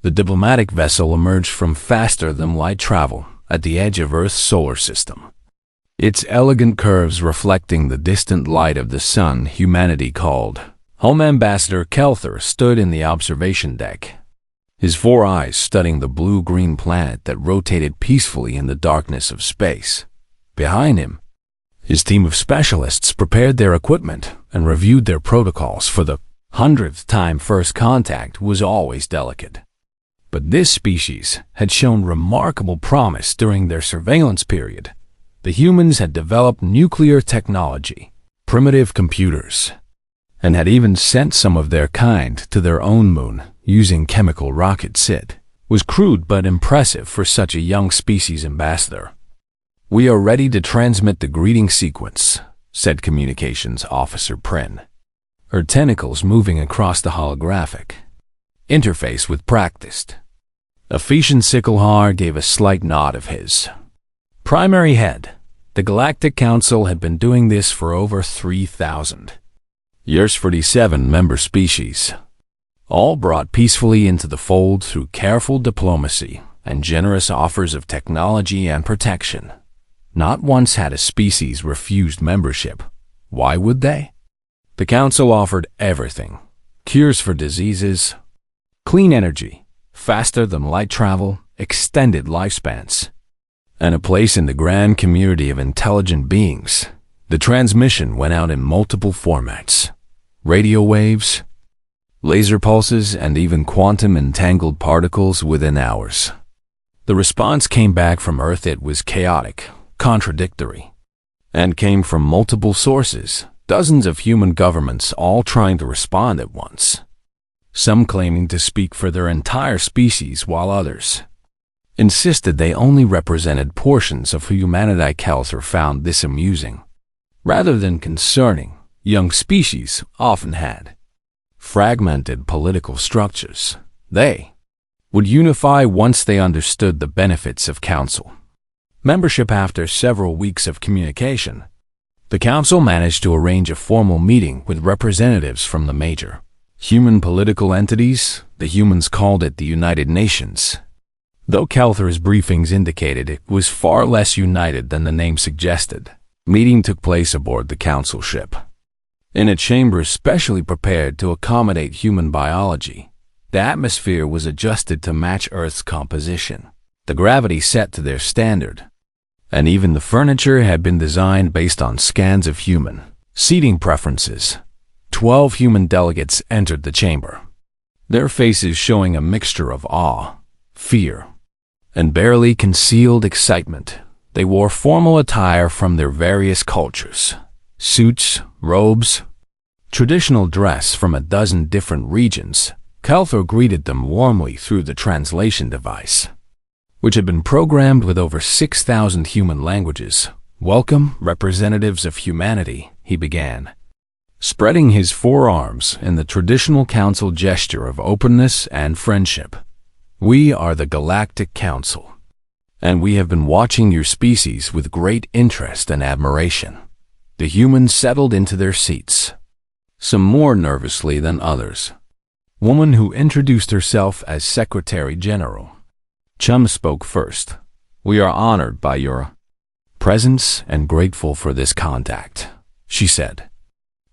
The diplomatic vessel emerged from faster-than-light travel at the edge of Earth's solar system. Its elegant curves reflecting the distant light of the sun humanity called home. Ambassador Kelthar stood in the observation deck, his 4 eyes studying the blue-green planet that rotated peacefully in the darkness of space. Behind him, his team of specialists prepared their equipment and reviewed their protocols for the 100th time. First contact was always delicate. But this species had shown remarkable promise during their surveillance period. The humans had developed nuclear technology, primitive computers, and had even sent some of their kind to their own moon using chemical rockets. It was crude but impressive for such a young species. Ambassador, we are ready to transmit the greeting sequence, said Communications Officer Prin, her tentacles moving across the holographic interface with practiced. Ephesian Sicklehar gave a slight nod of his primary head. The Galactic Council had been doing this for over 3,000 years. 47 member species, all brought peacefully into the fold through careful diplomacy and generous offers of technology and protection. Not once had a species refused membership. Why would they? The Council offered everything: cures for diseases, clean energy, faster-than-light travel, extended lifespans, and a place in the grand community of intelligent beings. The transmission went out in multiple formats: radio waves, laser pulses, and even quantum-entangled particles within hours. The response came back from Earth. It was chaotic, contradictory, and came from multiple sources, dozens of human governments all trying to respond at once, some claiming to speak for their entire species while others insisted they only represented portions of humanity. Kelthar found this amusing. Rather than concerning, young species often had fragmented political structures. They would unify once they understood the benefits of Council membership. After several weeks of communication, the Council managed to arrange a formal meeting with representatives from the major human political entities. The humans called it the United Nations, though Kelthar's briefings indicated it was far less united than the name suggested. Meeting took place aboard the Council ship, in a chamber specially prepared to accommodate human biology. The atmosphere was adjusted to match Earth's composition, the gravity set to their standard, and even the furniture had been designed based on scans of human seating preferences. 12 human delegates entered the chamber, their faces showing a mixture of awe, fear, and barely concealed excitement. They wore formal attire from their various cultures: suits, robes, traditional dress from a dozen different regions. Kelthar greeted them warmly through the translation device, which had been programmed with over 6,000 human languages. "Welcome, representatives of humanity," he began, spreading his 4 arms in the traditional council gesture of openness and friendship. "We are the Galactic Council, and we have been watching your species with great interest and admiration." The humans settled into their seats, some more nervously than others. Woman who introduced herself as Secretary General Chum spoke first. "We are honored by your presence and grateful for this contact," she said.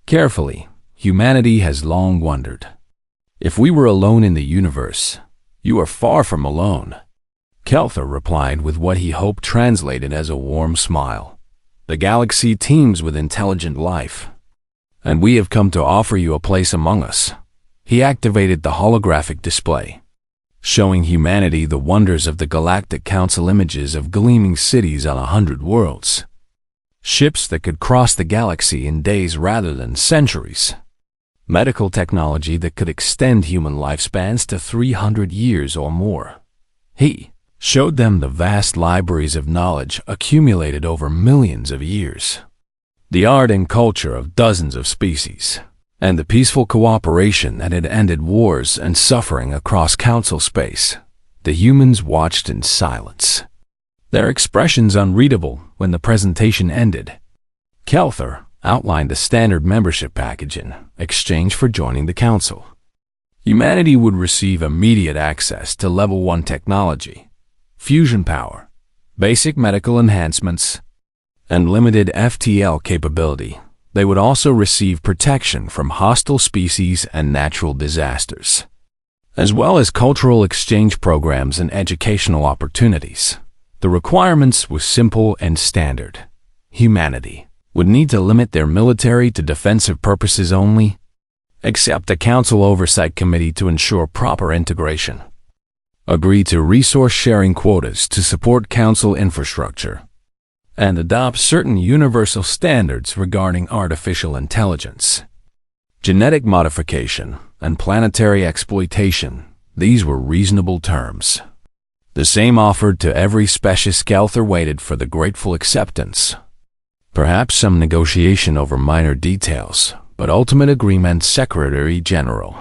Carefully, humanity has long wondered if we were alone in the universe. "You are far from alone," Kelthar replied with what he hoped translated as a warm smile. "The galaxy teems with intelligent life, and we have come to offer you a place among us." He activated the holographic display, showing humanity the wonders of the Galactic Council: images of gleaming cities on 100 worlds, ships that could cross the galaxy in days rather than centuries, medical technology that could extend human lifespans to 300 years or more. He showed them the vast libraries of knowledge accumulated over millions of years, the art and culture of dozens of species, and the peaceful cooperation that had ended wars and suffering across Council space. The humans watched in silence, their expressions unreadable. When the presentation ended, Kelthar outlined a standard membership package in exchange for joining the Council. Humanity would receive immediate access to Level 1 technology, fusion power, basic medical enhancements, and limited FTL capability. They would also receive protection from hostile species and natural disasters, as well as cultural exchange programs and educational opportunities. The requirements were simple and standard. Humanity would need to limit their military to defensive purposes only, accept a council oversight committee to ensure proper integration, agree to resource-sharing quotas to support council infrastructure, and adopt certain universal standards regarding artificial intelligence, genetic modification, and planetary exploitation. These were reasonable terms. The same offered to every species. Kelther waited for the grateful acceptance. Perhaps some negotiation over minor details, but ultimate agreement. Secretary General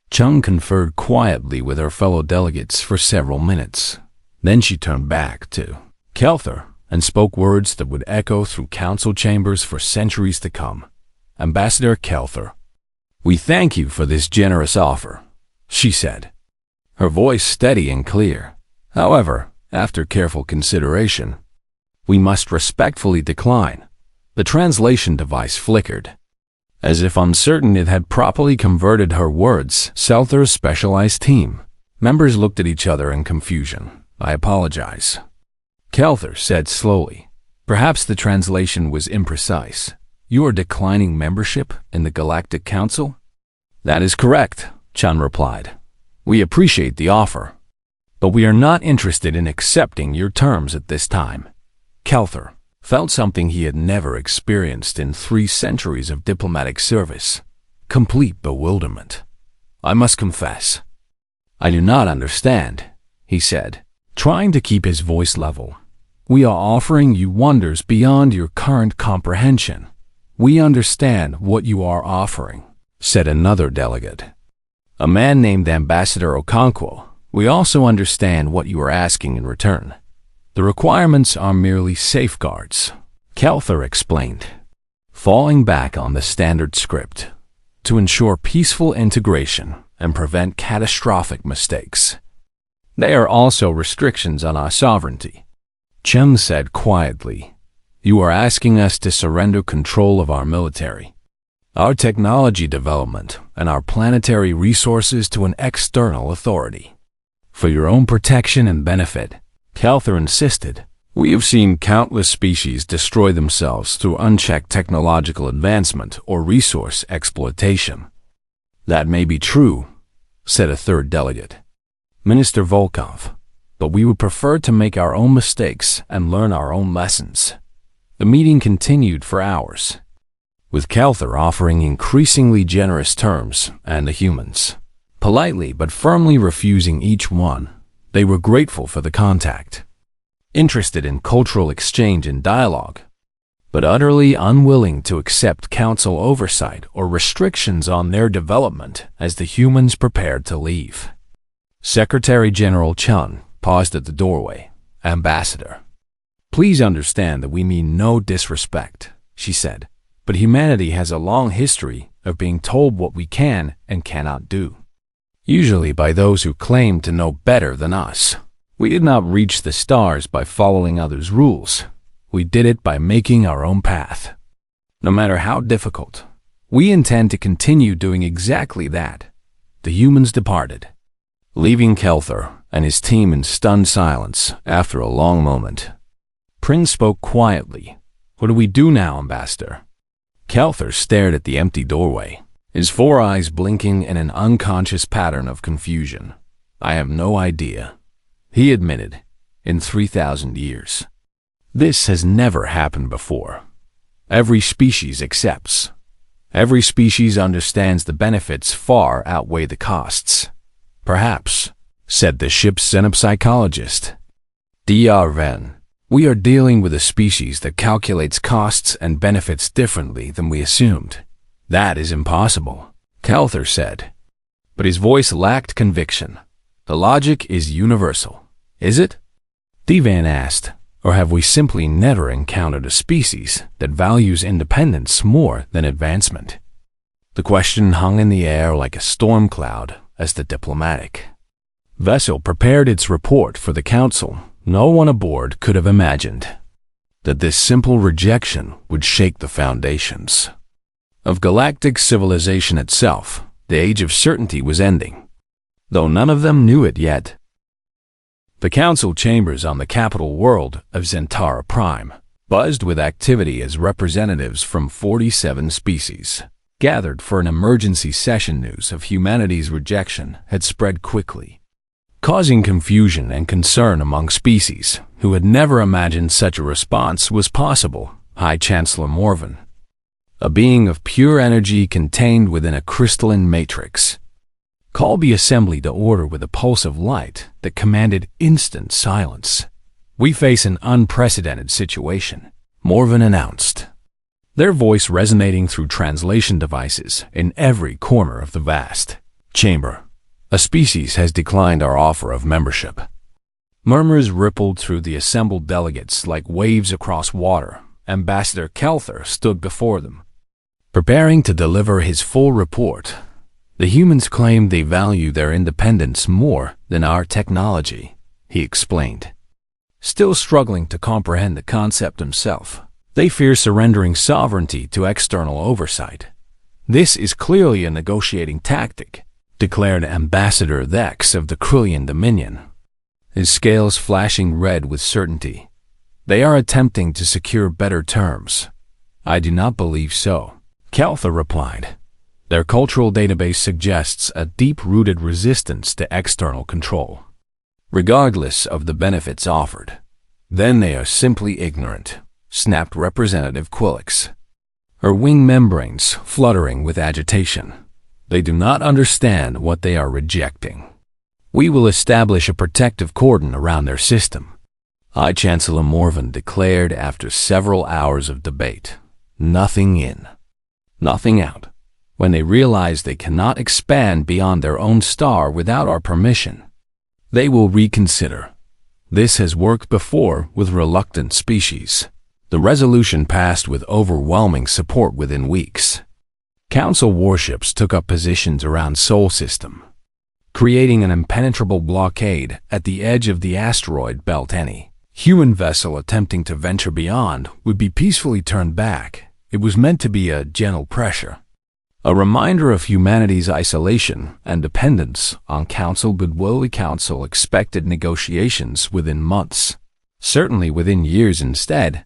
Chung conferred quietly with her fellow delegates for several minutes. Then she turned back to Kelther and spoke words that would echo through council chambers for centuries to come. Ambassador Kelther, we thank you for this generous offer, she said, her voice steady and clear. However, after careful consideration, we must respectfully decline. The translation device flickered, as if uncertain it had properly converted her words. Kelther's specialized team members looked at each other in confusion. I apologize, Kelther said slowly. Perhaps the translation was imprecise. You are declining membership in the Galactic Council? That is correct, Chun replied. We appreciate the offer, but we are not interested in accepting your terms at this time. Kelther felt something he had never experienced in 3 centuries of diplomatic service: complete bewilderment. I must confess, I do not understand, he said, trying to keep his voice level. We are offering you wonders beyond your current comprehension. We understand what you are offering, said another delegate, a man named Ambassador Okonkwo. We also understand what you are asking in return. The requirements are merely safeguards, Kelther explained, falling back on the standard script, to ensure peaceful integration and prevent catastrophic mistakes. They are also restrictions on our sovereignty. Chen said quietly, you are asking us to surrender control of our military, our technology development, and our planetary resources to an external authority. For your own protection and benefit, Kelther insisted. We have seen countless species destroy themselves through unchecked technological advancement or resource exploitation. That may be true, said a third delegate, Minister Volkov, but we would prefer to make our own mistakes and learn our own lessons. The meeting continued for hours, with Kelther offering increasingly generous terms and the humans politely but firmly refusing each one. They were grateful for the contact, interested in cultural exchange and dialogue, but utterly unwilling to accept council oversight or restrictions on their development as the humans prepared to leave. Secretary General Chun paused at the doorway. Ambassador, please understand that we mean no disrespect, she said, but humanity has a long history of being told what we can and cannot do, usually by those who claim to know better than us. We did not reach the stars by following others' rules. We did it by making our own path. No matter how difficult, we intend to continue doing exactly that. The humans departed, leaving Kelther and his team in stunned silence. After a long moment, Prince spoke quietly. What do we do now, Ambassador? Kelther stared at the empty doorway, his 4 eyes blinking in an unconscious pattern of confusion. I have no idea, he admitted. In 3,000 years, this has never happened before. Every species accepts. Every species understands the benefits far outweigh the costs. Perhaps, said the ship's xenopsychologist, Dr. Ven, we are dealing with a species that calculates costs and benefits differently than we assumed. That is impossible, Kelther said, but his voice lacked conviction. The logic is universal, is it? Divan asked, or have we simply never encountered a species that values independence more than advancement? The question hung in the air like a storm cloud as the diplomatic vessel prepared its report for the council, no one aboard could have imagined that this simple rejection would shake the foundations of galactic civilization itself. The age of certainty was ending, though none of them knew it yet. The council chambers on the capital world of Zentara Prime buzzed with activity as representatives from 47 species gathered for an emergency session. News of humanity's rejection had spread quickly, causing confusion and concern among species who had never imagined such a response was possible. High Chancellor Morven, a being of pure energy contained within a crystalline matrix, called the assembly to order with a pulse of light that commanded instant silence. "We face an unprecedented situation," Morven announced, their voice resonating through translation devices in every corner of the vast chamber. "A species has declined our offer of membership." Murmurs rippled through the assembled delegates like waves across water. Ambassador Kelther stood before them, preparing to deliver his full report. "The humans claim they value their independence more than our technology," he explained, still struggling to comprehend the concept himself. "They fear surrendering sovereignty to external oversight. This is clearly a negotiating tactic," declared Ambassador Thex of the Krillian Dominion, his scales flashing red with certainty. "They are attempting to secure better terms." "I do not believe so," Kelther replied. "Their cultural database suggests a deep-rooted resistance to external control, regardless of the benefits offered." "Then they are simply ignorant," snapped Representative Quillix, her wing membranes fluttering with agitation. "They do not understand what they are rejecting. We will establish a protective cordon around their system," High Chancellor Morven declared after several hours of debate. "Nothing in, nothing out. When they realize they cannot expand beyond their own star without our permission, they will reconsider. This has worked before with reluctant species." The resolution passed with overwhelming support within weeks. Council warships took up positions around Sol System, creating an impenetrable blockade at the edge of the asteroid belt. Any human vessel attempting to venture beyond would be peacefully turned back. It was meant to be a gentle pressure, a reminder of humanity's isolation and dependence on Council goodwill. The Council expected negotiations within months, certainly within years. Instead,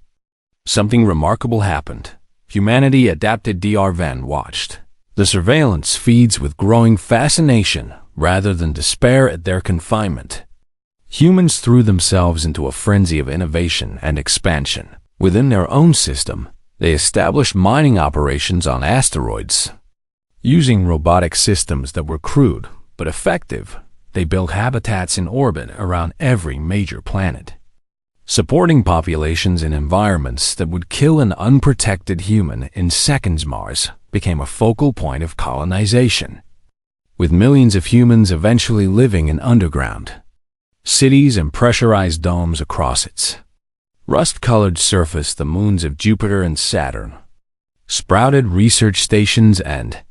something remarkable happened. Humanity adapted. Dr. Van watched the surveillance feeds with growing fascination rather than despair at their confinement. Humans threw themselves into a frenzy of innovation and expansion. Within their own system, they established mining operations on asteroids. Using robotic systems that were crude but effective, they built habitats in orbit around every major planet, supporting populations in environments that would kill an unprotected human in seconds. Mars became a focal point of colonization, with millions of humans eventually living in underground cities and pressurized domes across its rust-colored surface. The moons of Jupiter and Saturn sprouted research stations and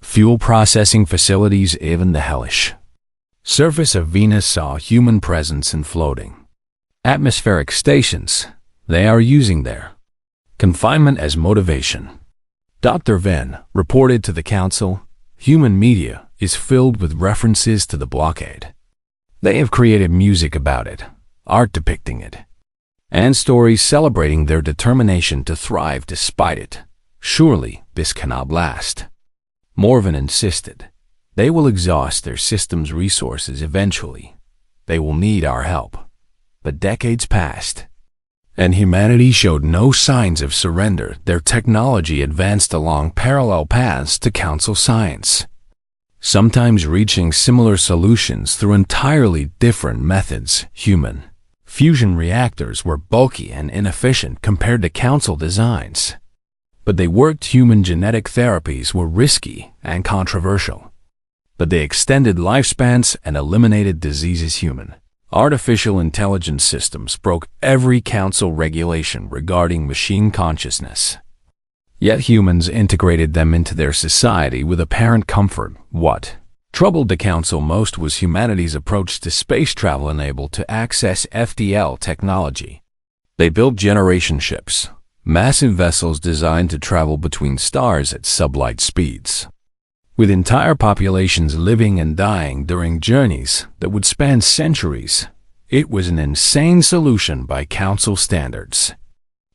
fuel processing facilities. Even the hellish surface of Venus saw human presence and floating atmospheric stations. They are using their confinement as motivation. Dr. Venn reported to the Council, "Human media is filled with references to the blockade. They have created music about it, art depicting it, and stories celebrating their determination to thrive despite it. Surely this cannot last." Morven insisted. "They will exhaust their system's resources eventually. They will need our help." But decades passed, and humanity showed no signs of surrender. Their technology advanced along parallel paths to Council science, sometimes reaching similar solutions through entirely different methods. Human fusion reactors were bulky and inefficient compared to Council designs, but they worked. Human genetic therapies were risky and controversial, but they extended lifespans and eliminated diseases. Human artificial intelligence systems broke every Council regulation regarding machine consciousness. Yet humans integrated them into their society with apparent comfort. What Troubled the Council most was humanity's approach to space travel enabled to access FTL technology. They built generation ships, massive vessels designed to travel between stars at sublight speeds, with entire populations living and dying during journeys that would span centuries. It was an insane solution by Council standards.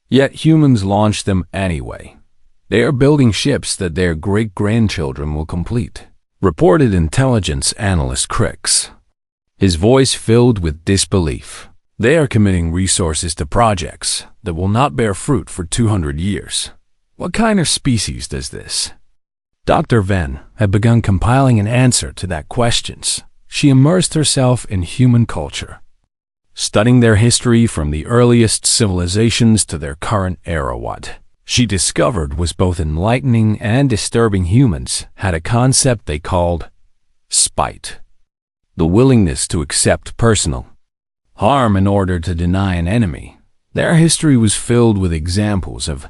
Yet humans launched them anyway. They are building ships that their great-grandchildren will complete, reported intelligence analyst Crix, his voice filled with disbelief. They are committing resources to projects that will not bear fruit for 200 years. What kind of species does this? Dr. Venn had begun compiling an answer to that questions. She immersed herself in human culture, studying their history from the earliest civilizations to their current era. What she discovered was both enlightening and disturbing. Humans had a concept they called spite, the willingness to accept personal harm in order to deny an enemy. Their history was filled with examples of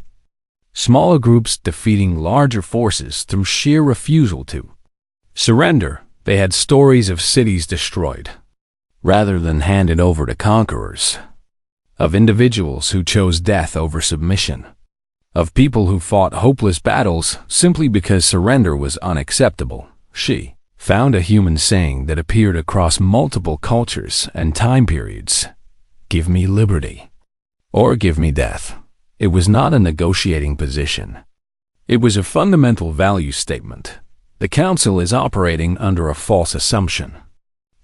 smaller groups defeating larger forces through sheer refusal to surrender. They had stories of cities destroyed rather than handed over to conquerors, of individuals who chose death over submission, of people who fought hopeless battles simply because surrender was unacceptable. She found a human saying that appeared across multiple cultures and time periods: "Give me liberty, or give me death." It was not a negotiating position. It was a fundamental value statement. The Council is operating under a false assumption.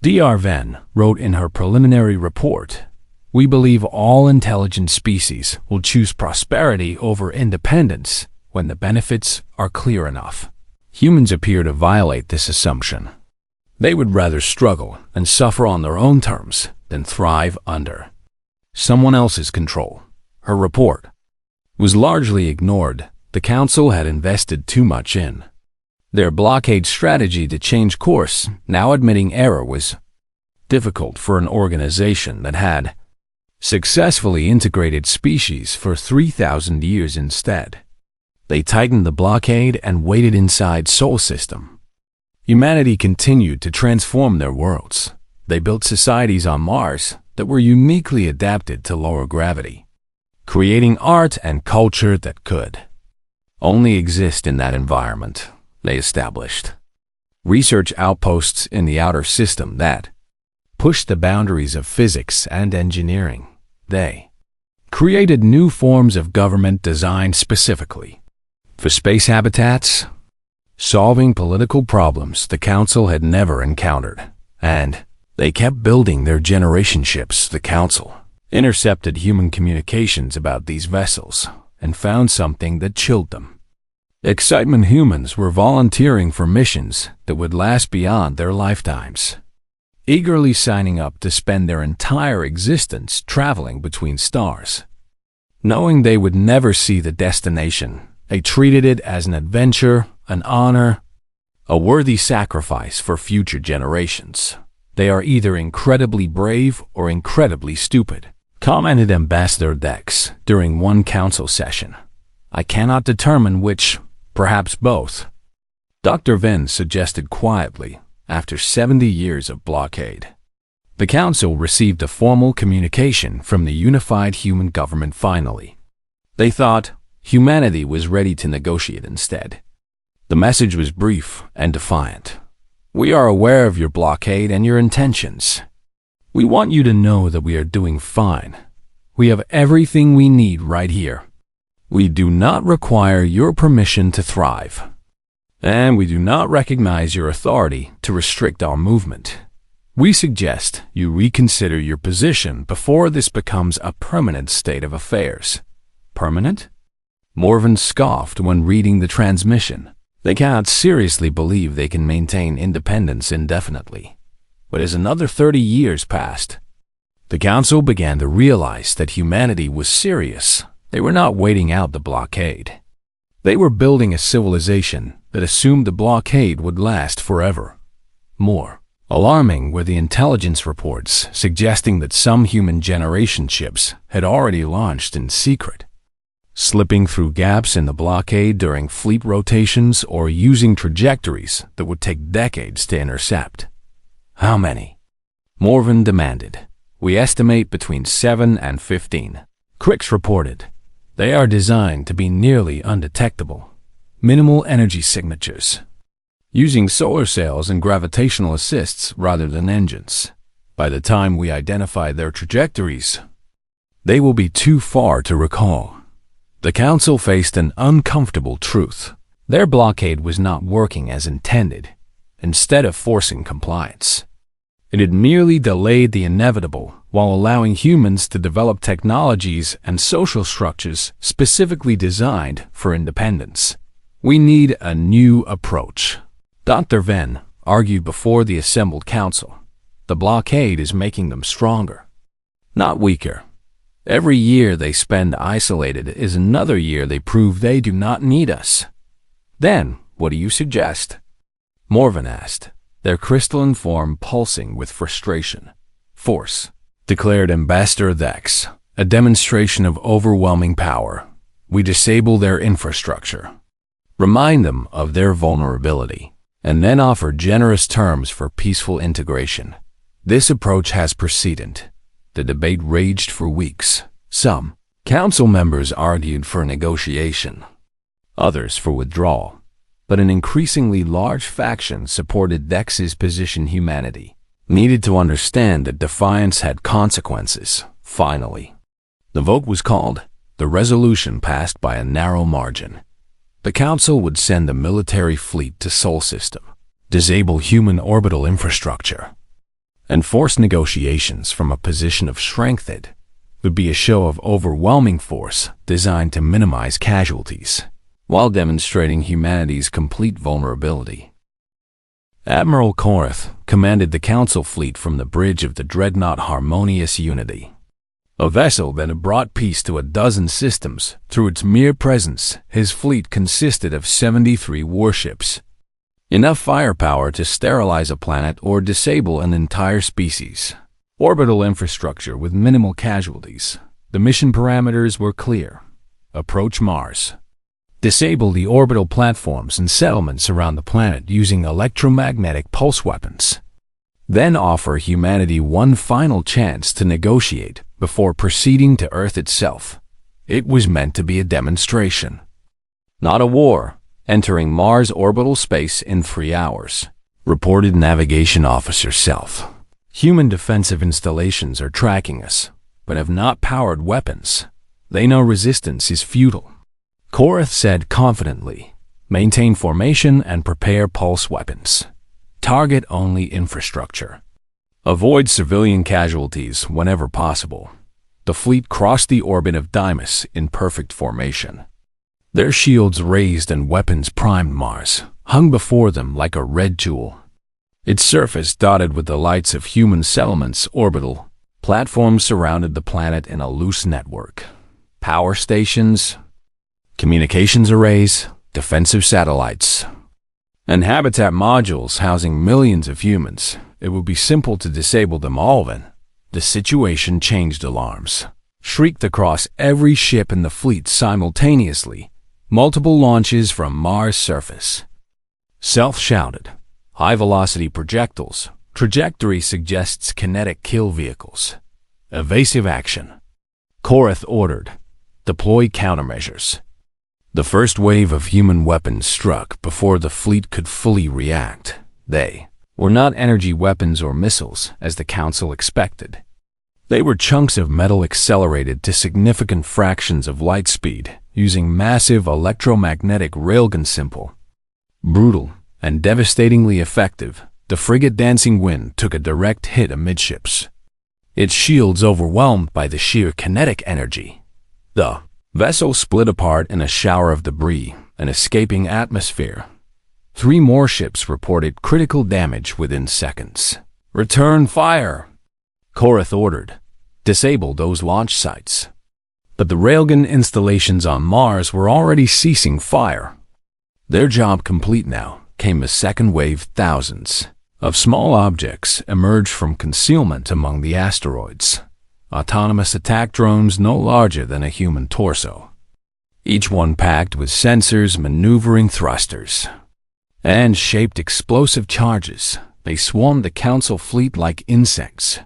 Dr. Venn wrote in her preliminary report, "We believe all intelligent species will choose prosperity over independence when the benefits are clear enough." Humans appear to violate this assumption. They would rather struggle and suffer on their own terms than thrive under someone else's control. Her report was largely ignored. The Council had invested too much in their blockade strategy to change course, now admitting error was difficult for an organization that had successfully integrated species for 3,000 years instead. They tightened the blockade and waited inside Sol System. Humanity continued to transform their worlds. They built societies on Mars that were uniquely adapted to lower gravity, creating art and culture that could only exist in that environment. They established research outposts in the outer system that pushed the boundaries of physics and engineering. They created new forms of government designed specifically for space habitats, solving political problems the Council had never encountered. And they kept building their generation ships. The Council intercepted human communications about these vessels and found something that chilled them. Excitement. Humans were volunteering for missions that would last beyond their lifetimes, eagerly signing up to spend their entire existence traveling between stars. Knowing they would never see the destination, they treated it as an adventure, an honor, a worthy sacrifice for future generations. "They are either incredibly brave or incredibly stupid," commented Ambassador Dex during one Council session. "I cannot determine which, perhaps both," Dr. Venn suggested quietly. After 70 years of blockade, the Council received a formal communication from the unified human government finally. They thought humanity was ready to negotiate instead. The message was brief and defiant. "We are aware of your blockade and your intentions. We want you to know that we are doing fine. We have everything we need right here. We do not require your permission to thrive, and we do not recognize your authority to restrict our movement. We suggest you reconsider your position before this becomes a permanent state of affairs." Permanent? Morven scoffed when reading the transmission. They cannot seriously believe they can maintain independence indefinitely. But as another 30 years passed, the Council began to realize that humanity was serious. They were not waiting out the blockade. They were building a civilization that assumed the blockade would last forever. More alarming were the intelligence reports suggesting that some human generation ships had already launched in secret. slipping through gaps in the blockade during fleet rotations or using trajectories that would take decades to intercept. How many? Morvan demanded. We estimate between 7 and 15. Crix reported. They are designed to be nearly undetectable. Minimal energy signatures. Using solar sails and gravitational assists rather than engines. By the time we identify their trajectories, they will be too far to recall. The Council faced an uncomfortable truth. Their blockade was not working as intended. Instead of forcing compliance, it had merely delayed the inevitable while allowing humans to develop technologies and social structures specifically designed for independence. We need a new approach. Dr. Venn argued before the assembled council. The blockade is making them stronger, not weaker. Every year they spend isolated is another year they prove they do not need us. Then, what do you suggest? Morvan asked, their crystalline form pulsing with frustration. Force, declared Ambassador Dex, a demonstration of overwhelming power. We disable their infrastructure, remind them of their vulnerability, and then offer generous terms for peaceful integration. This approach has precedent. The debate raged for weeks. Some council members argued for negotiation, others for withdrawal, but an increasingly large faction supported Dex's position. Humanity needed to understand that defiance had consequences. Finally, the vote was called. The resolution passed by a narrow margin. The Council would send a military fleet to Sol System, disable human orbital infrastructure, and force negotiations from a position of strength. It would be a show of overwhelming force designed to minimize casualties, while demonstrating humanity's complete vulnerability. Admiral Korath commanded the Council fleet from the bridge of the dreadnought Harmonious Unity, a vessel that had brought peace to a dozen systems. Through its mere presence, his fleet consisted of 73 warships, enough firepower to sterilize a planet or disable an entire species. Orbital infrastructure with minimal casualties. The mission parameters were clear. Approach Mars. Disable the orbital platforms and settlements around the planet using electromagnetic pulse weapons. Then offer humanity one final chance to negotiate before proceeding to Earth itself. It was meant to be a demonstration, not a war. Entering Mars orbital space in 3 hours, reported Navigation Officer Self. Human defensive installations are tracking us, but have not powered weapons. They know resistance is futile. Korath said confidently, maintain formation and prepare pulse weapons. Target only infrastructure. Avoid civilian casualties whenever possible. The fleet crossed the orbit of Dymas in perfect formation. Their shields raised and weapons primed. Mars hung before them like a red jewel, its surface dotted with the lights of human settlements. Orbital platforms surrounded the planet in a loose network. Power stations, communications arrays, defensive satellites, and habitat modules housing millions of humans. It would be simple to disable them all. Then the situation changed. Alarms shrieked across every ship in the fleet simultaneously. Multiple launches from Mars' surface. Self shouted, high-velocity projectiles. Trajectory suggests kinetic kill vehicles. Evasive action. Korath ordered, deploy countermeasures. The first wave of human weapons struck before the fleet could fully react. They were not energy weapons or missiles, as the Council expected. They were chunks of metal accelerated to significant fractions of light speed, using massive electromagnetic railgun. Simple, brutal, and devastatingly effective. The frigate Dancing Wind took a direct hit amidships, its shields overwhelmed by the sheer kinetic energy. The vessel split apart in a shower of debris and escaping atmosphere. 3 more ships reported critical damage within seconds. Return fire, Korath ordered. Disable those launch sites. But the railgun installations on Mars were already ceasing fire. Their job complete. Now came a second wave. Thousands of small objects emerged from concealment among the asteroids. Autonomous attack drones no larger than a human torso. each one packed with sensors, maneuvering thrusters, and shaped explosive charges. They swarmed the Council fleet like insects,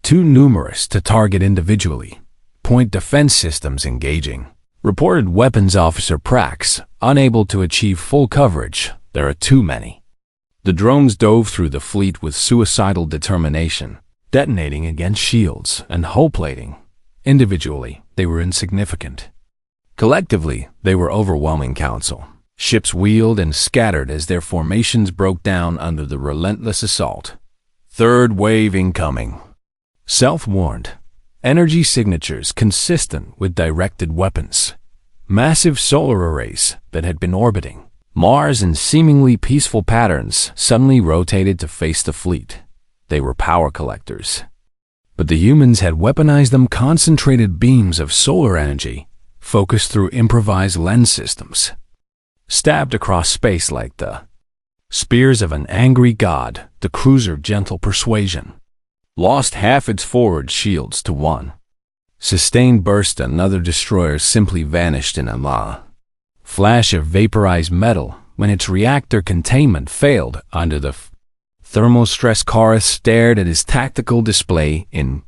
too numerous to target individually. Point defense systems engaging, reported Weapons Officer Prax, unable to achieve full coverage. There are too many. The drones dove through the fleet with suicidal determination, detonating against shields and hull plating. Individually, they were insignificant. Collectively, they were overwhelming Council. Ships wheeled and scattered as their formations broke down under the relentless assault. Third wave incoming. Self-warned. Energy signatures consistent with directed weapons. Massive solar arrays that had been orbiting Mars in seemingly peaceful patterns suddenly rotated to face the fleet. They were power collectors. But the humans had weaponized them, concentrated beams of solar energy, focused through improvised lens systems, stabbed across space like the spears of an angry god. The cruiser Gentle Persuasion lost half its forward shields to one sustained burst. Another destroyer simply vanished in a flash of vaporized metal when its reactor containment failed under the thermal stress. Chorus stared at his tactical display in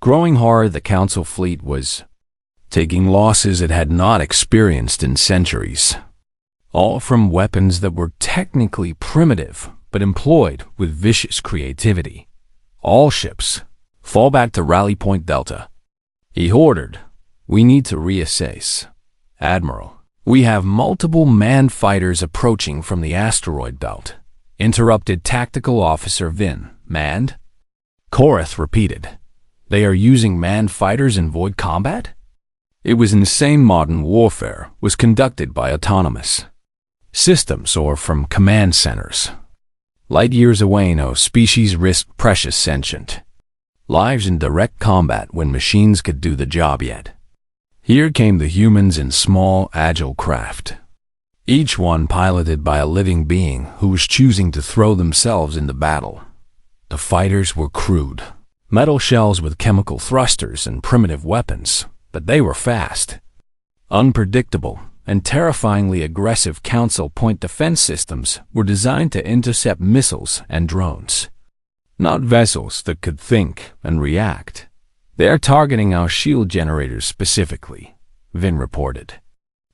growing horror. The Council fleet was taking losses it had not experienced in centuries, all from weapons that were technically primitive but employed with vicious creativity. All ships, fall back to Rally Point Delta. He ordered, "We need to reassess. Admiral, we have multiple manned fighters approaching from the asteroid belt," interrupted Tactical Officer Vin. "Manned?" Korath repeated. "They are using manned fighters in void combat?" It was insane. Modern warfare was conducted by autonomous systems or from command centers. Light years away, no species risked precious sentient lives in direct combat when machines could do the job yet. Here came the humans in small, agile craft, each one piloted by a living being who was choosing to throw themselves into battle. The fighters were crude, metal shells with chemical thrusters and primitive weapons, but they were fast, unpredictable, and terrifyingly aggressive. Council point defense systems were designed to intercept missiles and drones, not vessels that could think and react. "They are targeting our shield generators specifically," Vin reported,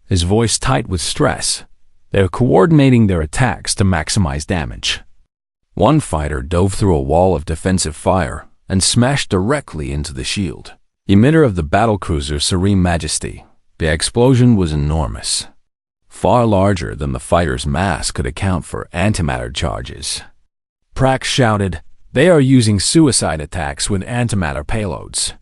his voice tight with stress. "They are coordinating their attacks to maximize damage." One fighter dove through a wall of defensive fire and smashed directly into the shield emitter of the battlecruiser Serene Majesty. The explosion was enormous, far larger than the fighter's mass could account for antimatter charges. Prax shouted, "They are using suicide attacks with antimatter payloads."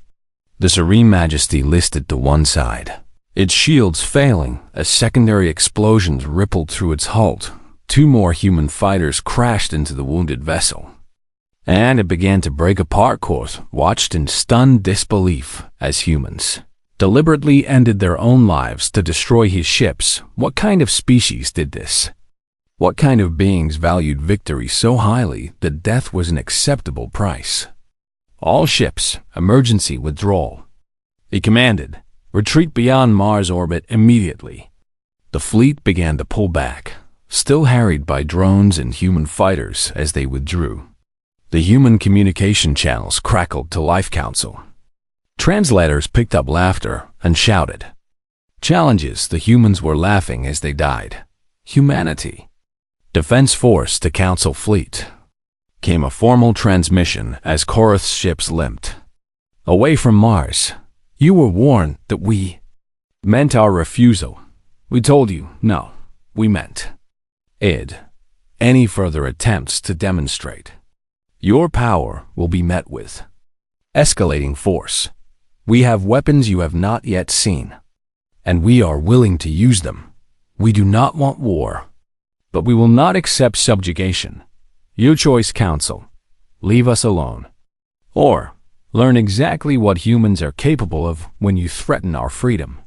The Serene Majesty listed to one side, its shields failing as secondary explosions rippled through its hull. Two more human fighters crashed into the wounded vessel, and it began to break apart. Korath watched in stunned disbelief as humans deliberately ended their own lives to destroy his ships. What kind of species did this? What kind of beings valued victory so highly that death was an acceptable price? "All ships, emergency withdrawal," he commanded. "Retreat beyond Mars orbit immediately." The fleet began to pull back, still harried by drones and human fighters as they withdrew. The human communication channels crackled to life. Council translators picked up laughter and shouted challenges. The humans were laughing as they died. Humanity. Defense Force to Council Fleet. Came a formal transmission as Korath's ships limped away from Mars. "You were warned that we meant our refusal. We told you, no, we meant any further attempts to demonstrate your power will be met with escalating force. We have weapons you have not yet seen, and we are willing to use them. We do not want war, but we will not accept subjugation. Your choice, Council. Leave us alone, or learn exactly what humans are capable of when you threaten our freedom."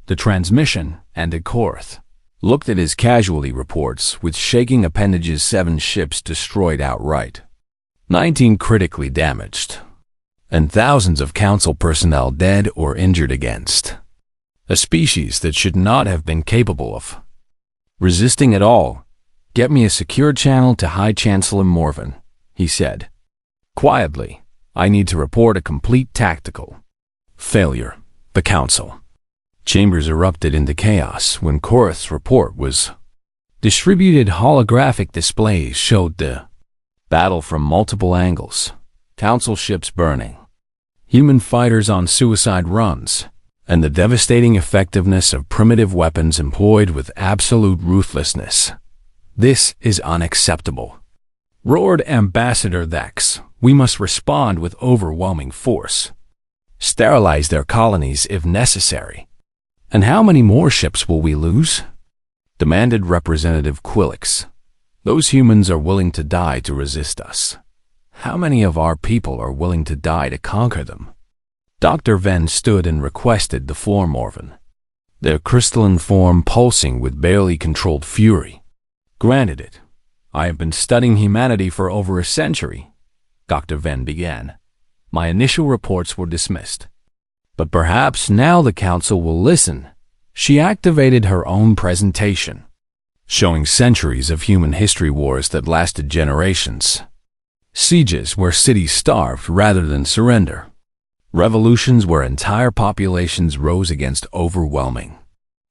The transmission ended. Korath looked at his casualty reports with shaking appendages. 7 ships destroyed outright, 19 critically damaged, and thousands of Council personnel dead or injured against a species that should not have been capable of resisting at all. Get me a secure channel to High Chancellor Morven, he said. Quietly, I need to report a complete tactical failure. The council chambers erupted into chaos when Korath's report was distributed. Holographic displays showed the battle from multiple angles, council ships burning, human fighters on suicide runs, and the devastating effectiveness of primitive weapons employed with absolute ruthlessness. This is unacceptable, roared Ambassador Thex. We must respond with overwhelming force. Sterilize their colonies if necessary. And how many more ships will we lose? Demanded Representative Quillix. Those humans are willing to die to resist us. How many of our people are willing to die to conquer them? Dr. Venn stood and requested the floor. Morven, their crystalline form pulsing with barely controlled fury, granted it. I have been studying humanity for over a century, Dr. Venn began. My initial reports were dismissed. But perhaps now the council will listen. She activated her own presentation, showing centuries of human history wars that lasted generations. Sieges where cities starved rather than surrender. Revolutions where entire populations rose against overwhelming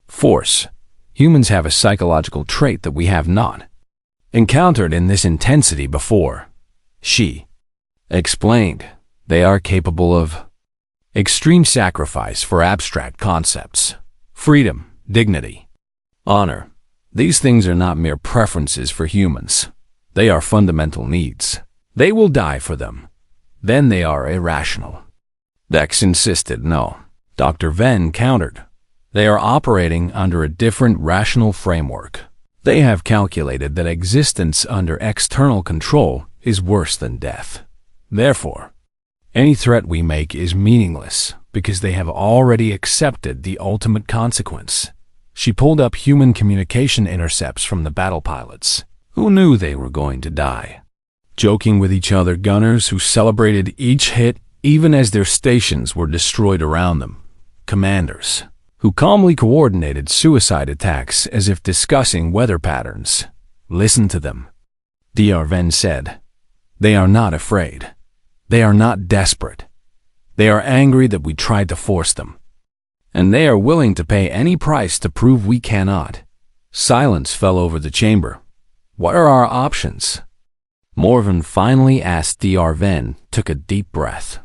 force. Humans have a psychological trait that we have not encountered in this intensity before. She explained. They are capable of extreme sacrifice for abstract concepts, freedom, dignity, honor. These things are not mere preferences for humans. They are fundamental needs. They will die for them. Then they are irrational. Dex insisted. No. Dr. Venn countered. They are operating under a different rational framework. They have calculated that existence under external control is worse than death. Therefore, any threat we make is meaningless because they have already accepted the ultimate consequence. She pulled up human communication intercepts from the battle pilots, who knew they were going to die. Joking with each other, gunners who celebrated each hit even as their stations were destroyed around them. Commanders who calmly coordinated suicide attacks as if discussing weather patterns. Listen to them, Dr. Venn said. They are not afraid. They are not desperate. They are angry that we tried to force them. And they are willing to pay any price to prove we cannot. Silence fell over the chamber. What are our options? Morven finally asked. Dr. Venn took a deep breath.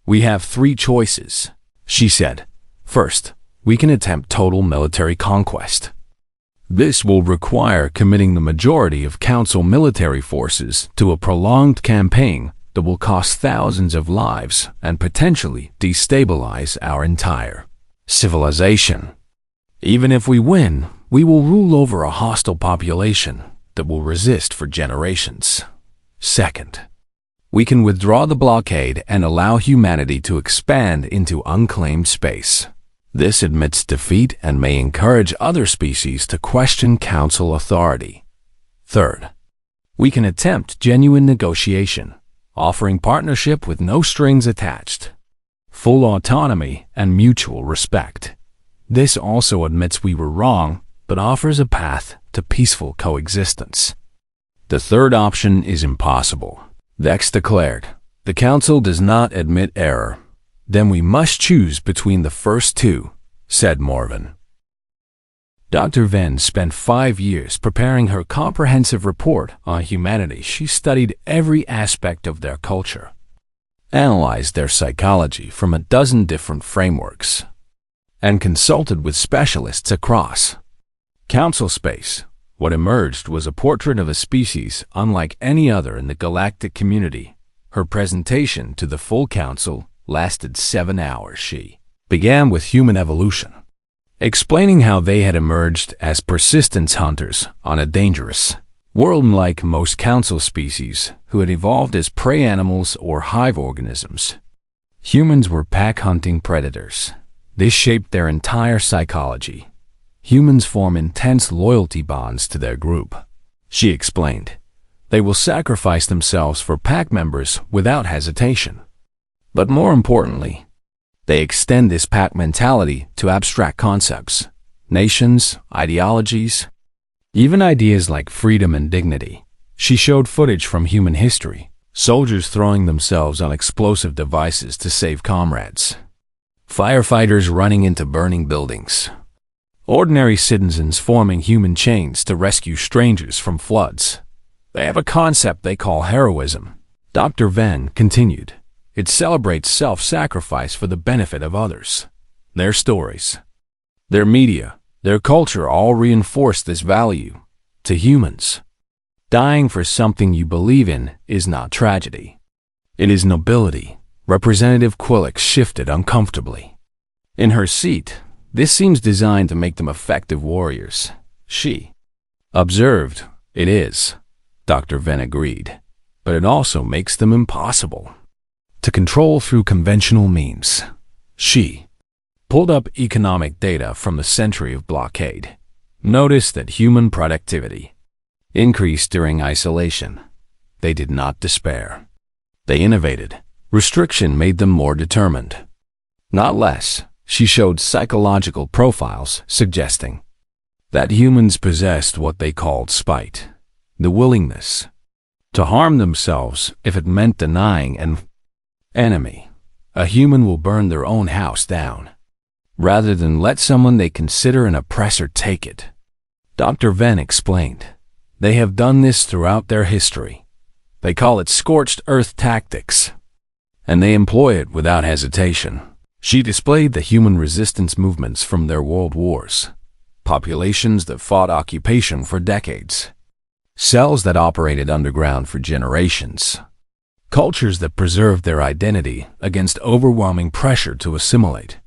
We have 3 choices, she said. First, we can attempt total military conquest. This will require committing the majority of Council military forces to a prolonged campaign that will cost thousands of lives and potentially destabilize our entire civilization. Even if we win, we will rule over a hostile population that will resist for generations. Second, we can withdraw the blockade and allow humanity to expand into unclaimed space. This admits defeat and may encourage other species to question Council authority. Third, we can attempt genuine negotiation, offering partnership with no strings attached, full autonomy, and mutual respect. This also admits we were wrong, but offers a path to peaceful coexistence. The third option is impossible, Vex declared. The Council does not admit error. Then we must choose between the first 2, said Morven. Dr. Venn spent 5 years preparing her comprehensive report on humanity. She studied every aspect of their culture, analyzed their psychology from a dozen different frameworks, and consulted with specialists across Council space. What emerged was a portrait of a species unlike any other in the galactic community. Her presentation to the full Council lasted 7 hours. She began with human evolution, explaining how they had emerged as persistence hunters on a dangerous world. Unlike most Council species who had evolved as prey animals or hive organisms, humans were pack-hunting predators. This shaped their entire psychology. Humans form intense loyalty bonds to their group, she explained. They will sacrifice themselves for pack members without hesitation. But more importantly, They extend this pack mentality to abstract concepts, nations, ideologies, even ideas like freedom and dignity. She showed footage from human history, soldiers throwing themselves on explosive devices to save comrades, firefighters running into burning buildings, ordinary citizens forming human chains to rescue strangers from floods. They have a concept they call heroism. Dr. Venn continued. It celebrates self-sacrifice for the benefit of others. Their stories, their media, their culture all reinforce this value. To humans, dying for something you believe in is not tragedy. It is nobility. Representative Quillick shifted uncomfortably in her seat. This seems designed to make them effective warriors. She observed. It is, Dr. Venn agreed, but it also makes them impossible to control through conventional means. She pulled up economic data from the century of blockade. Noticed that human productivity increased during isolation. They did not despair. They innovated. Restriction made them more determined, not less. She showed psychological profiles suggesting that humans possessed what they called spite, the willingness to harm themselves if it meant denying an enemy. A human will burn their own house down rather than let someone they consider an oppressor take it. Dr. Venn explained. They have done this throughout their history. They call it scorched earth tactics, and they employ it without hesitation. She displayed the human resistance movements from their world wars, populations that fought occupation for decades, cells that operated underground for generations, cultures that preserved their identity against overwhelming pressure to assimilate.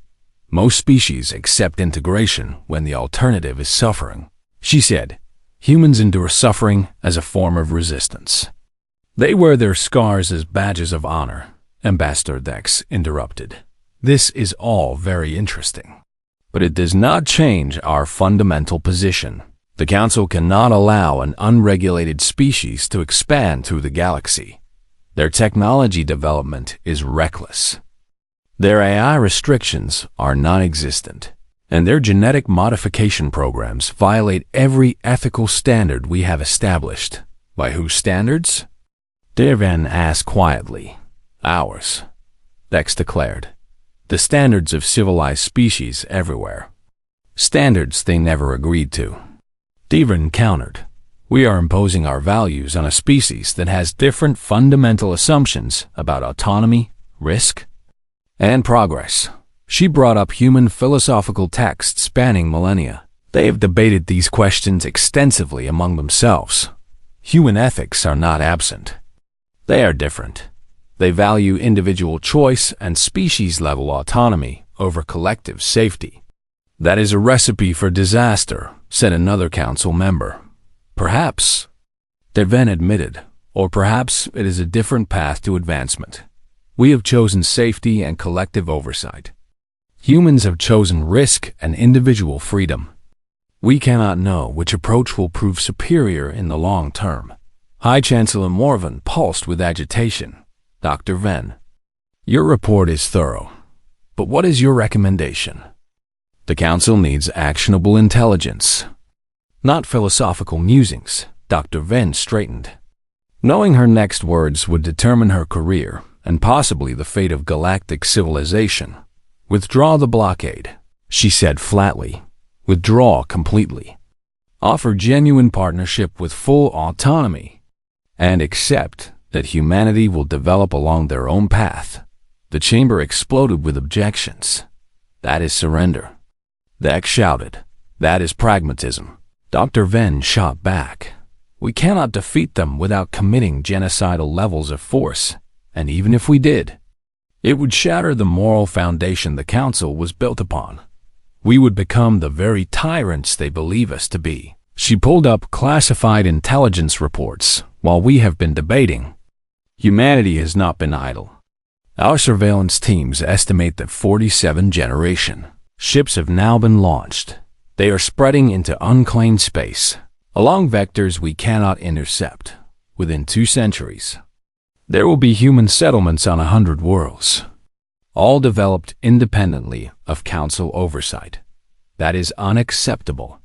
Most species accept integration when the alternative is suffering. She said, humans endure suffering as a form of resistance. They wear their scars as badges of honor. Ambassador Dex interrupted. This is all very interesting, but it does not change our fundamental position. The Council cannot allow an unregulated species to expand through the galaxy. Their technology development is reckless. Their AI restrictions are non-existent, and their genetic modification programs violate every ethical standard we have established. By whose standards? Devan asked quietly. Ours, Dex declared. The standards of civilized species everywhere. Standards they never agreed to. Devan countered. We are imposing our values on a species that has different fundamental assumptions about autonomy, risk, and progress. She brought up human philosophical texts spanning millennia. They have debated these questions extensively among themselves. Human ethics are not absent. They are different. They value individual choice and species-level autonomy over collective safety. That is a recipe for disaster, said another council member. Perhaps, Deven admitted, or perhaps it is a different path to advancement. We have chosen safety and collective oversight. Humans have chosen risk and individual freedom. We cannot know which approach will prove superior in the long term. High Chancellor Morvan pulsed with agitation. Dr. Venn, your report is thorough, but what is your recommendation? The Council needs actionable intelligence, not philosophical musings. Dr. Venn straightened. Knowing her next words would determine her career and possibly the fate of galactic civilization. Withdraw the blockade, she said flatly. Withdraw completely. Offer genuine partnership with full autonomy, and accept that humanity will develop along their own path. The chamber exploded with objections. That is surrender. Dex shouted. That is pragmatism. Dr. Venn shot back. We cannot defeat them without committing genocidal levels of force, and even if we did, it would shatter the moral foundation the Council was built upon. We would become the very tyrants they believe us to be. She pulled up classified intelligence reports while we have been debating. Humanity has not been idle. Our surveillance teams estimate that 47 generation ships have now been launched. They are spreading into unclaimed space, along vectors we cannot intercept. Within 2 centuries, there will be human settlements on 100 worlds. all developed independently of council oversight. That is unacceptable.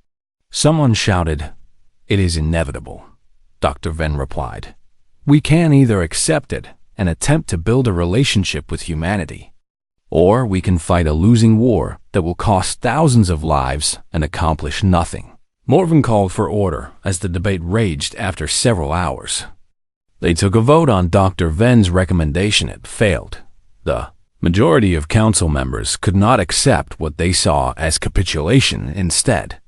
Someone shouted, "It is inevitable," Dr. Venn replied. "We can either accept it and attempt to build a relationship with humanity, or we can fight a losing war that will cost thousands of lives and accomplish nothing." Morven called for order as the debate raged after several hours. They took a vote on Dr. Venn's recommendation. It failed. The majority of council members could not accept what they saw as capitulation. Instead,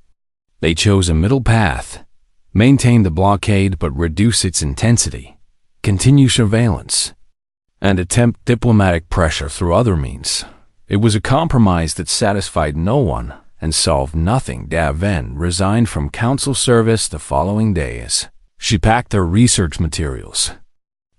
they chose a middle path: maintain the blockade but reduce its intensity, continue surveillance, and attempt diplomatic pressure through other means. It was a compromise that satisfied no one and solved nothing. Venn resigned from council service the following day as she packed her research materials.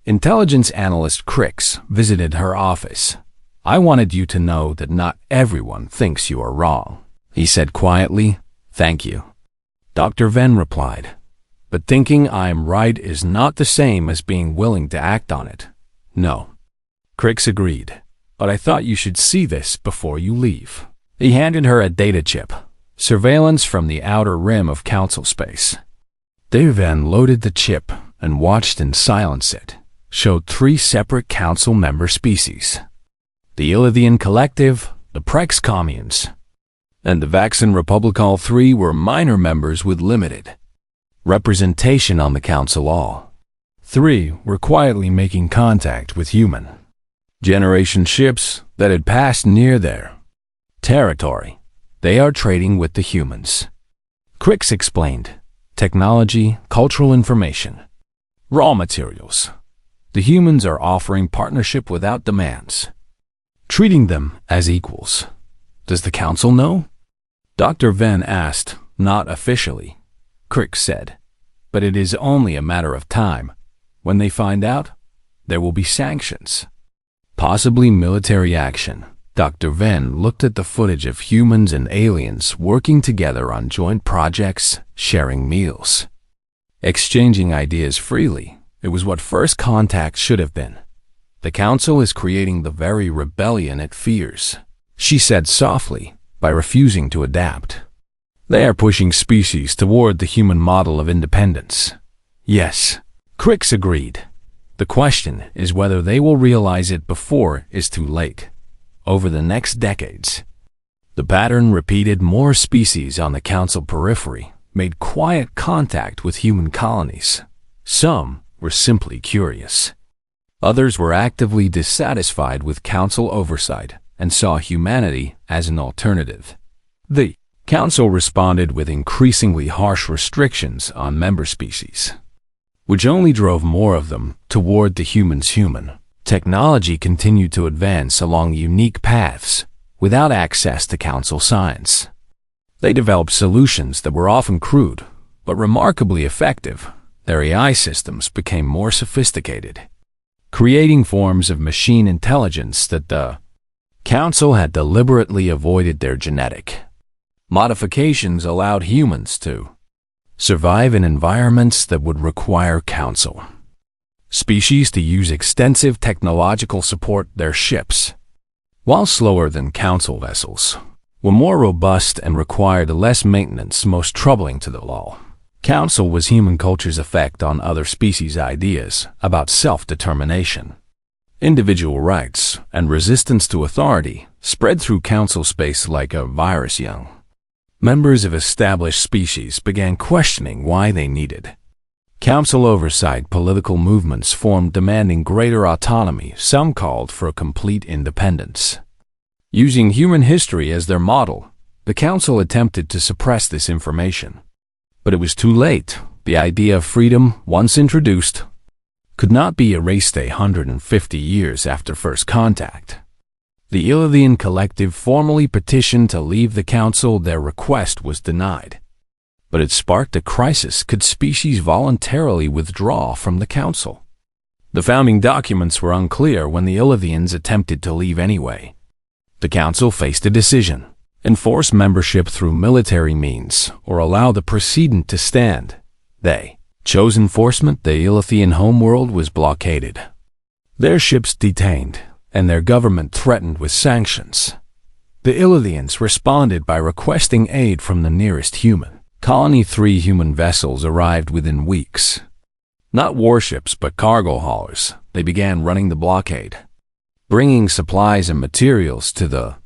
Intelligence analyst Crix visited her office. "I wanted you to know that not everyone thinks you are wrong," he said quietly. "Thank you," Dr. Venn replied. "But thinking I am right is not the same as being willing to act on it." "No," Crix agreed, "but I thought you should see this before you leave." He handed her a data chip, surveillance from the outer rim of council space. Venn loaded the chip and watched in silence. It showed 3 separate council member species: the Illithian Collective, the Prex Communes, and the Vaxen Republic. All 3 were minor members with limited representation on the council. All 3 were quietly making contact with human generation ships that had passed near their territory. "They are trading with the humans," Crix explained. "Technology, cultural information, raw materials. The humans are offering partnership without demands, treating them as equals." "Does the council know?" Dr. Venn asked. "Not officially," Crix said, "but it is only a matter of time. When they find out, there will be sanctions, possibly military action." Dr. Venn looked at the footage of humans and aliens working together on joint projects, sharing meals, exchanging ideas freely. It was what first contact should have been. "The council is creating the very rebellion it fears," she said softly, "by refusing to adapt. They are pushing species toward the human model of independence." "Yes," Crix agreed. "The question is whether they will realize it before it's too late." Over the next decades, the pattern repeated. More species on the council periphery made quiet contact with human colonies. Some were simply curious. Others were actively dissatisfied with council oversight and saw humanity as an alternative. The council responded with increasingly harsh restrictions on member species, which only drove more of them toward the human. Technology continued to advance along unique paths without access to council science. They developed solutions that were often crude, but remarkably effective. Their AI systems became more sophisticated, creating forms of machine intelligence that the council had deliberately avoided. Their genetic modifications allowed humans to survive in environments that would require council species to use extensive technological support. Their ships, while slower than council vessels, were more robust and required less maintenance. Most troubling to the law council was human culture's effect on other species' ideas about self-determination. Individual rights and resistance to authority spread through council space like a virus. Young members of established species began questioning why they needed council oversight. Political movements formed demanding greater autonomy. Some called for a complete independence. Using human history as their model, the council attempted to suppress this information. But it was too late. The idea of freedom, once introduced, could not be erased 150 years after first contact. The Illithian Collective formally petitioned to leave the council. Their request was denied. But it sparked a crisis. Could species voluntarily withdraw from the council? The founding documents were unclear when the Illithians attempted to leave anyway. The council faced a decision: enforce membership through military means or allow the precedent to stand. They chose enforcement. The Illithian homeworld was blockaded, their ships detained, and their government threatened with sanctions. The Ilithians responded by requesting aid from the nearest human colony. 3 human vessels arrived within weeks. Not warships, but cargo haulers. They began running the blockade, bringing supplies and materials to the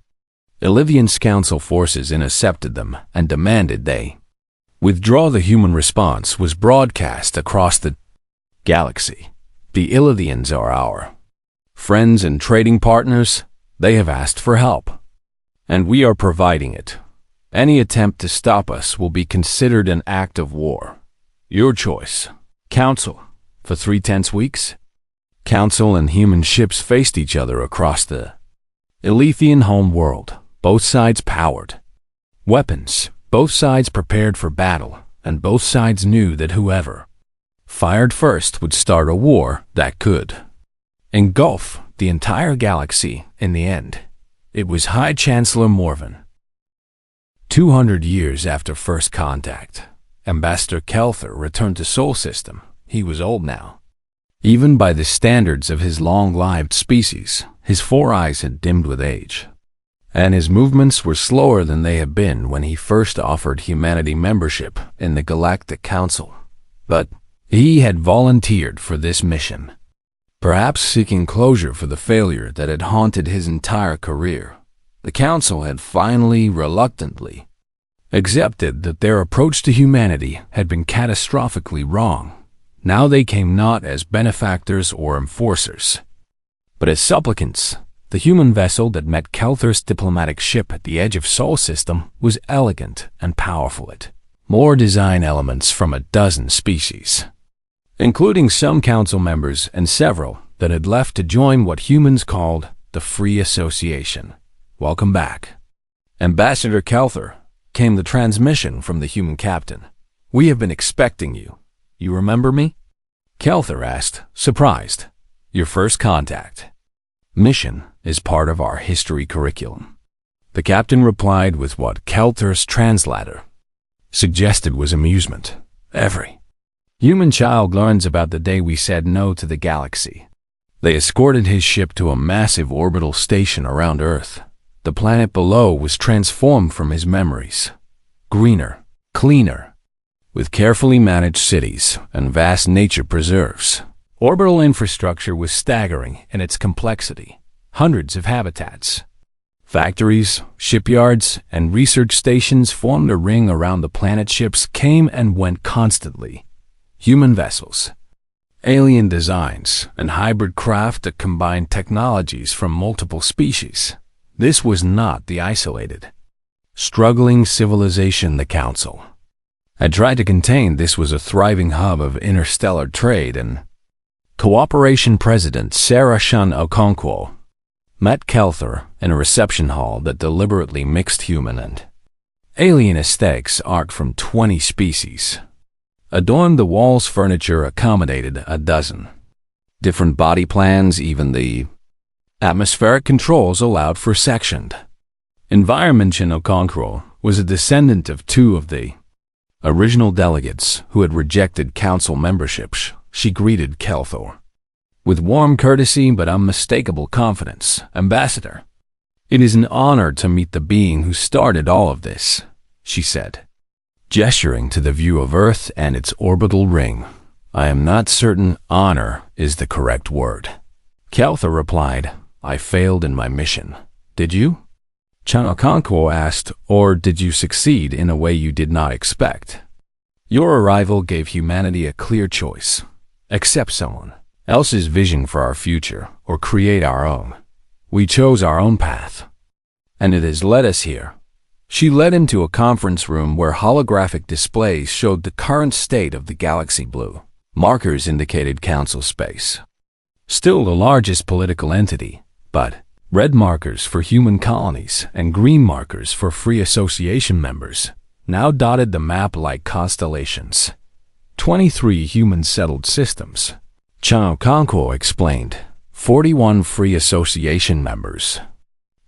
Ilithians. Council forces intercepted them and demanded they withdraw. The human response was broadcast across the galaxy. The Ilithians are our friends and trading partners. They have asked for help, and we are providing it. Any attempt to stop us will be considered an act of war. Your choice. Council. For 3 tense weeks, Council and human ships faced each other across the Ilithian home world. Both sides powered weapons. Both sides prepared for battle, and both sides knew that whoever fired first would start a war that could engulf the entire galaxy in the end. It was High Chancellor Morven. 200 years after first contact, Ambassador Kelther returned to Sol System. He was old now. Even by the standards of his long-lived species, his 4 eyes had dimmed with age, and his movements were slower than they had been when he first offered humanity membership in the Galactic Council. But he had volunteered for this mission, perhaps seeking closure for the failure that had haunted his entire career. The Council had finally, reluctantly, accepted that their approach to humanity had been catastrophically wrong. Now they came not as benefactors or enforcers, but as supplicants. The human vessel that met Kelther's diplomatic ship at the edge of Sol System was elegant and powerful. It more design elements from a dozen species, including some council members and several that had left to join what humans called the Free Association. Welcome back, Ambassador Kelther, came the transmission from the human captain. We have been expecting you. You remember me? Kelther asked, surprised. Your first contact mission is part of our history curriculum. The captain replied with what Kelther's translator suggested was amusement. Every human child learns about the day we said no to the galaxy. They escorted his ship to a massive orbital station around Earth. The planet below was transformed from his memories. Greener, cleaner, with carefully managed cities and vast nature preserves. Orbital infrastructure was staggering in its complexity. Hundreds of habitats, factories, shipyards, and research stations formed a ring around the planet. Ships came and went constantly. Human vessels, alien designs, and hybrid craft that combined technologies from multiple species. This was not the isolated, struggling civilization the Council had tried to contain. This was a thriving hub of interstellar trade and cooperation. President Sarah Shun Okonkwo met Kelther in a reception hall that deliberately mixed human and alien aesthetics. Art from 20 species adorned the walls. Furniture accommodated a dozen different body plans. Even the atmospheric controls allowed for sectioned environment. Shin Okonkwo was a descendant of 2 of the original delegates who had rejected council membership. She greeted Kelther with warm courtesy but unmistakable confidence. Ambassador, it is an honor to meet the being who started all of this, she said, gesturing to the view of Earth and its orbital ring. I am not certain honor is the correct word. Kelther replied, I failed in my mission. Did you? Chan Okonkwo asked, or did you succeed in a way you did not expect? Your arrival gave humanity a clear choice. Accept someone else's vision for our future, or create our own. We chose our own path, and it has led us here. She led him to a conference room where holographic displays showed the current state of the galaxy. Blue markers indicated council space, still the largest political entity, but red markers for human colonies and green markers for free association members now dotted the map like constellations. 23 human-settled systems, Chan Okonkwo explained. 41 free association members,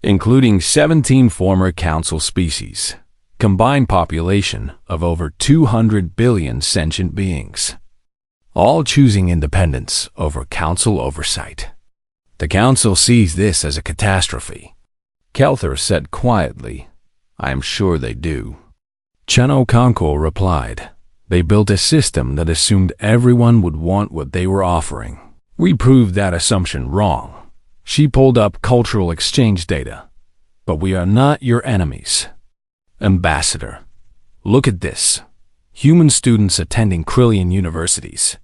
including 17 former council species. Combined population of over 200 billion sentient beings, all choosing independence over council oversight. The Council sees this as a catastrophe. Kelthar said quietly, I am sure they do. Chano Conko replied, they built a system that assumed everyone would want what they were offering. We proved that assumption wrong. She pulled up cultural exchange data. But we are not your enemies. Ambassador, look at this. Human students attending Krillian universities.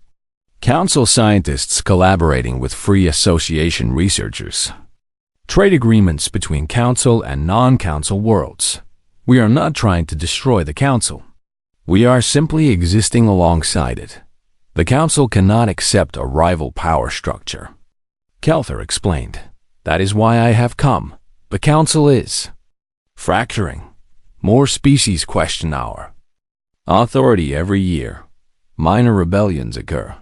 Council scientists collaborating with free association researchers. Trade agreements between Council and non-Council worlds. We are not trying to destroy the Council. We are simply existing alongside it. The Council cannot accept a rival power structure. Kelthar explained, that is why I have come. The Council is fracturing. More species question our authority every year. Minor rebellions occur.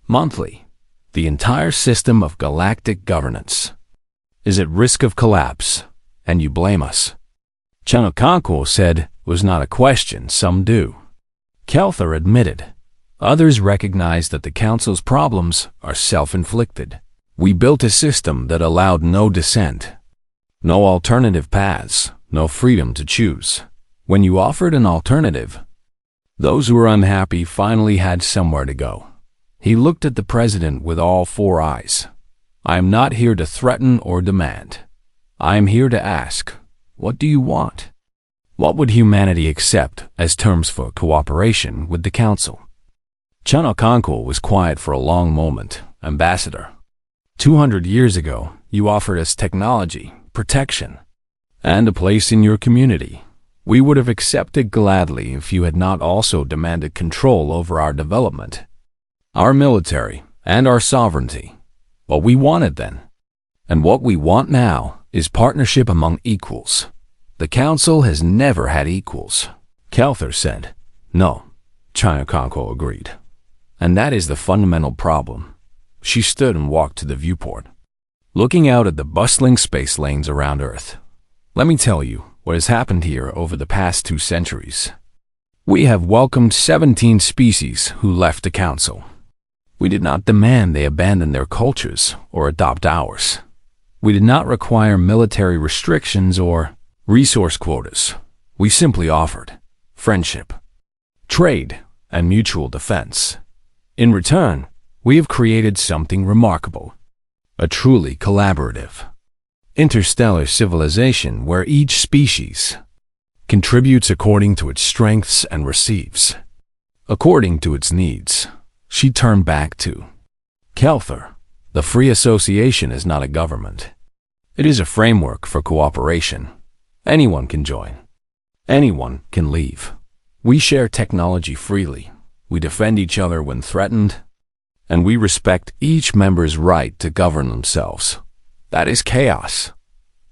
Monthly, the entire system of galactic governance is at risk of collapse, and you blame us. Chanokanko said was not a question, some do. Kelthar admitted. Others recognize that the Council's problems are self-inflicted. We built a system that allowed no dissent, no alternative paths, no freedom to choose. When you offered an alternative, those who were unhappy finally had somewhere to go. He looked at the president with all four eyes. I am not here to threaten or demand. I am here to ask, what do you want? What would humanity accept as terms for cooperation with the Council? Chanokanko was quiet for a long moment. Ambassador, 200 years ago, you offered us technology, protection, and a place in your community. We would have accepted gladly if you had not also demanded control over our development, our military, and our sovereignty. What we wanted then, and what we want now, is partnership among equals. The Council has never had equals. Kelthar said, no. Chanokanko agreed. And that is the fundamental problem. She stood and walked to the viewport, looking out at the bustling space lanes around Earth. Let me tell you what has happened here over the past 2 centuries. We have welcomed 17 species who left the Council. We did not demand they abandon their cultures or adopt ours. We did not require military restrictions or resource quotas. We simply offered friendship, trade, and mutual defense. In return, we have created something remarkable, a truly collaborative, interstellar civilization where each species contributes according to its strengths and receives according to its needs. She turned back to Kelthar. The Free Association is not a government. It is a framework for cooperation. Anyone can join. Anyone can leave. We share technology freely. We defend each other when threatened, and we respect each member's right to govern themselves. That is chaos.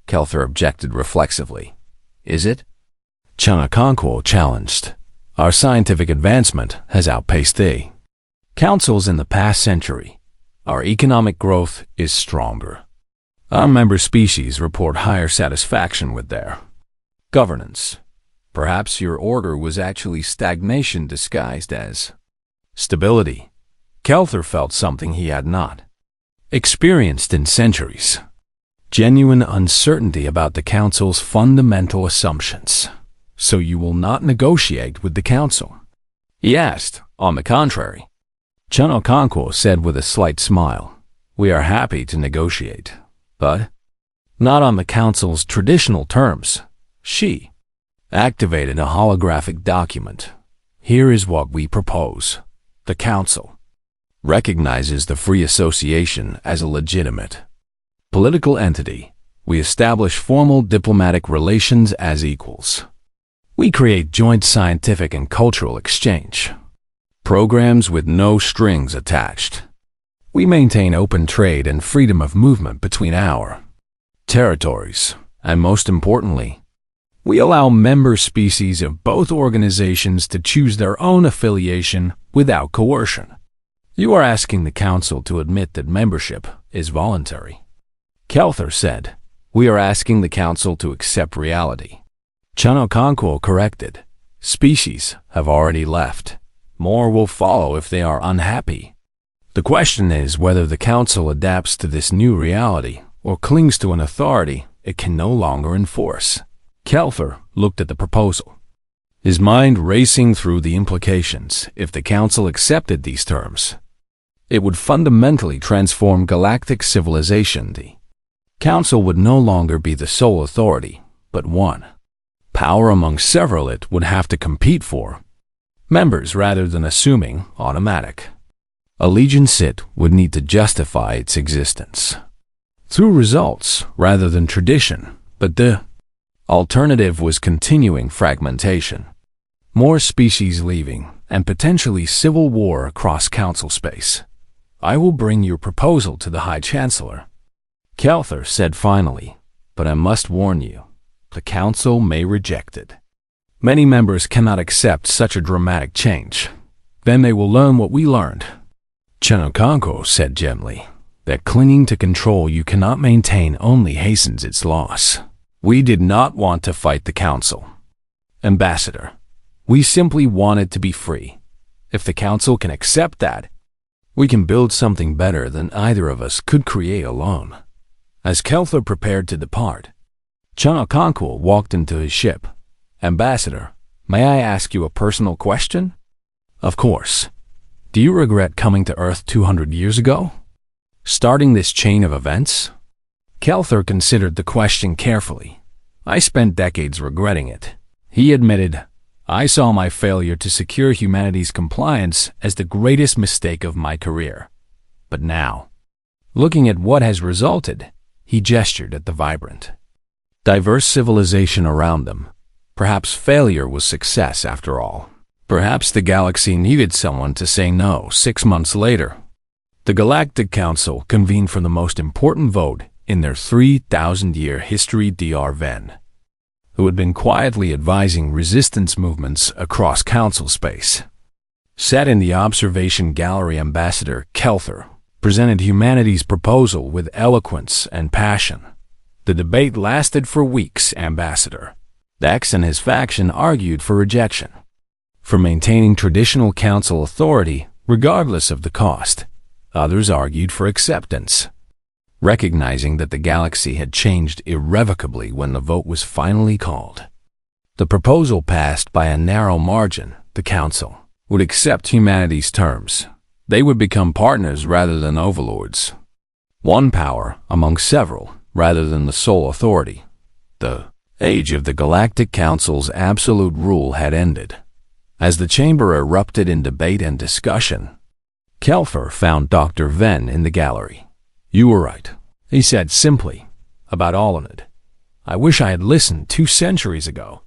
Kelthar objected reflexively. Is it? Chanakanko challenged. Our scientific advancement has outpaced the Councils in the past century. Our economic growth is stronger. Our member species report higher satisfaction with their governance. Perhaps your order was actually stagnation disguised as stability. Kelthar felt something he had not experienced in centuries. Genuine uncertainty about the Council's fundamental assumptions. So you will not negotiate with the Council? He asked. On the contrary. Chanokanko said with a slight smile, we are happy to negotiate, but not on the Council's traditional terms. She activated a holographic document. Here is what we propose. The Council recognizes the Free Association as a legitimate political entity. We establish formal diplomatic relations as equals. We create joint scientific and cultural exchange programs with no strings attached. We maintain open trade and freedom of movement between our territories, and most importantly, we allow member species of both organizations to choose their own affiliation without coercion. You are asking the Council to admit that membership is voluntary. Kelthar said, we are asking the Council to accept reality. Chanokanko corrected, species have already left. More will follow if they are unhappy. The question is whether the Council adapts to this new reality or clings to an authority it can no longer enforce. Kelther looked at the proposal, his mind racing through the implications if the Council accepted these terms. It would fundamentally transform galactic civilization. The Council would no longer be the sole authority, but one power among several it would have to compete for. Members rather than assuming automatic allegiance, it would need to justify its existence through results rather than tradition, but the alternative was continuing fragmentation, more species leaving, and potentially civil war across Council space. I will bring your proposal to the High Chancellor, Kelther said finally, but I must warn you, the Council may reject it. Many members cannot accept such a dramatic change. Then they will learn what we learned. Chenokanko said gently, that clinging to control you cannot maintain only hastens its loss. We did not want to fight the Council, Ambassador. We simply wanted to be free. If the Council can accept that, we can build something better than either of us could create alone. As Kelther prepared to depart, Chenokanko walked into his ship. Ambassador, may I ask you a personal question? Of course. Do you regret coming to Earth 200 years ago? Starting this chain of events? Kelther considered the question carefully. I spent decades regretting it. He admitted, I saw my failure to secure humanity's compliance as the greatest mistake of my career. But now, looking at what has resulted, he gestured at the vibrant, diverse civilization around them. Perhaps failure was success after all. Perhaps the galaxy needed someone to say no. 6 months later, the Galactic Council convened for the most important vote in their 3,000-year history. Dr. Venn, who had been quietly advising resistance movements across Council space, sat in the observation gallery. Ambassador Kelther presented humanity's proposal with eloquence and passion. The debate lasted for weeks. Ambassador Dex and his faction argued for rejection, for maintaining traditional Council authority regardless of the cost. Others argued for acceptance, recognizing that the galaxy had changed irrevocably when the vote was finally called. The proposal passed by a narrow margin. The Council would accept humanity's terms. They would become partners rather than overlords. One power among several rather than the sole authority. The age of the Galactic Council's absolute rule had ended. As the chamber erupted in debate and discussion, Kelther found Dr. Venn in the gallery. You were right, he said simply, about all of it. I wish I had listened 2 centuries ago.